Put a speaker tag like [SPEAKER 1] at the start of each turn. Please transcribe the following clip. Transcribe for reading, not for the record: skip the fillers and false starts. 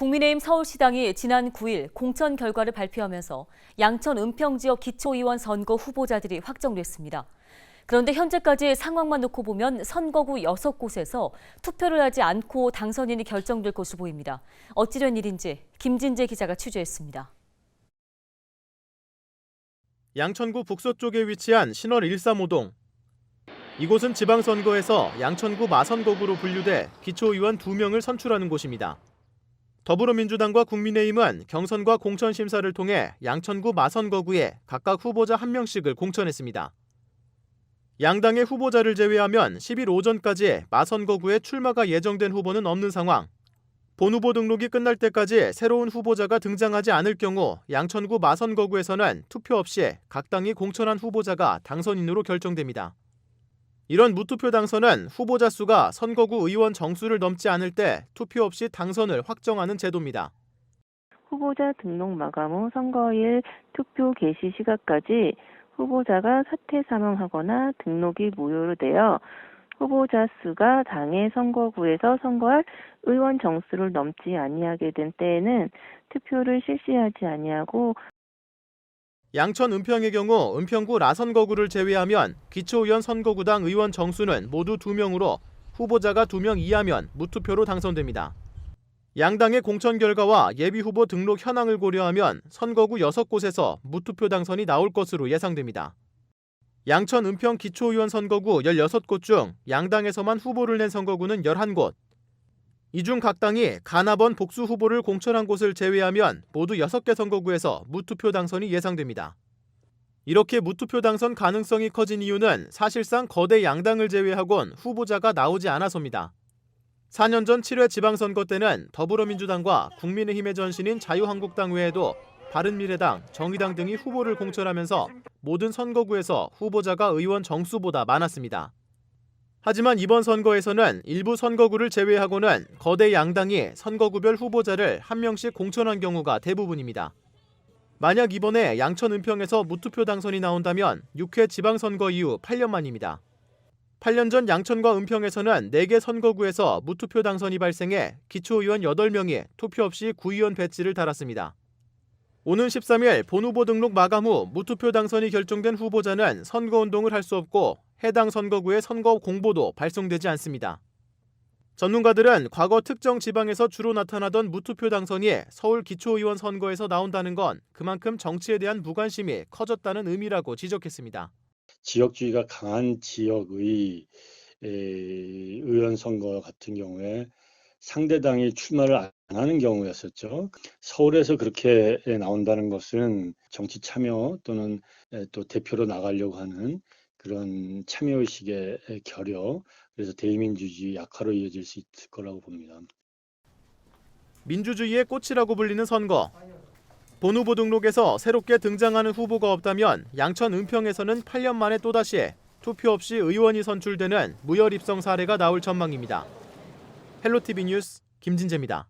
[SPEAKER 1] 국민의힘 서울시당이 지난 9일 공천 결과를 발표하면서 양천 은평 지역 기초의원 선거 후보자들이 확정됐습니다. 그런데 현재까지 상황만 놓고 보면 선거구 6곳에서 투표를 하지 않고 당선인이 결정될 것으로 보입니다. 어찌된 일인지 김진재 기자가 취재했습니다.
[SPEAKER 2] 양천구 북서쪽에 위치한 신월 135동. 이곳은 지방선거에서 양천구 마선거구로 분류돼 기초의원 2명을 선출하는 곳입니다. 더불어민주당과 국민의힘은 경선과 공천 심사를 통해 양천구 마선거구에 각각 후보자 1명씩을 공천했습니다. 양당의 후보자를 제외하면 10일 오전까지 마선거구에 출마가 예정된 후보는 없는 상황. 본후보 등록이 끝날 때까지 새로운 후보자가 등장하지 않을 경우 양천구 마선거구에서는 투표 없이 각 당이 공천한 후보자가 당선인으로 결정됩니다. 이런 무투표 당선은 후보자 수가 선거구 의원 정수를 넘지 않을 때 투표 없이 당선을 확정하는 제도입니다.
[SPEAKER 3] 후보자 등록 마감 후 선거일 투표 개시 시각까지 후보자가 사퇴 사망하거나 등록이 무효로 되어 후보자 수가 당의 선거구에서 선거할 의원 정수를 넘지 아니하게 된 때에는 투표를 실시하지 아니하고
[SPEAKER 2] 양천 은평의 경우 은평구 라선거구를 제외하면 기초의원 선거구당 의원 정수는 모두 2명으로 후보자가 2명 이하면 무투표로 당선됩니다. 양당의 공천 결과와 예비후보 등록 현황을 고려하면 선거구 6곳에서 무투표 당선이 나올 것으로 예상됩니다. 양천 은평 기초의원 선거구 16곳 중 양당에서만 후보를 낸 선거구는 11곳. 이 중 각 당이 가나번 복수 후보를 공천한 곳을 제외하면 모두 6개 선거구에서 무투표 당선이 예상됩니다. 이렇게 무투표 당선 가능성이 커진 이유는 사실상 거대 양당을 제외하곤 후보자가 나오지 않아서입니다. 4년 전 7회 지방선거 때는 더불어민주당과 국민의힘의 전신인 자유한국당 외에도 바른미래당, 정의당 등이 후보를 공천하면서 모든 선거구에서 후보자가 의원 정수보다 많았습니다. 하지만 이번 선거에서는 일부 선거구를 제외하고는 거대 양당이 선거구별 후보자를 1명씩 공천한 경우가 대부분입니다. 만약 이번에 양천 은평에서 무투표 당선이 나온다면 6회 지방선거 이후 8년 만입니다. 8년 전 양천과 은평에서는 4개 선거구에서 무투표 당선이 발생해 기초의원 8명이 투표 없이 구의원 배지를 달았습니다. 오는 13일 본후보 등록 마감 후 무투표 당선이 결정된 후보자는 선거운동을 할 수 없고 해당 선거구의 선거 공보도 발송되지 않습니다. 전문가들은 과거 특정 지방에서 주로 나타나던 무투표 당선이 서울 기초의원 선거에서 나온다는 건 그만큼 정치에 대한 무관심이 커졌다는 의미라고 지적했습니다.
[SPEAKER 4] 지역주의가 강한 지역의 의원 선거 같은 경우에 상대당이 출마를 안 하는 경우였었죠. 서울에서 그렇게 나온다는 것은 정치 참여 또는 또 대표로 나가려고 하는 그런 참여의식의 결여, 그래서 대의민주주의 약화로 이어질 수 있을 거라고 봅니다.
[SPEAKER 2] 민주주의의 꽃이라고 불리는 선거. 본후보 등록에서 새롭게 등장하는 후보가 없다면 양천 은평에서는 8년 만에 또다시 투표 없이 의원이 선출되는 무혈 입성 사례가 나올 전망입니다. 헬로티비 뉴스 김진재입니다.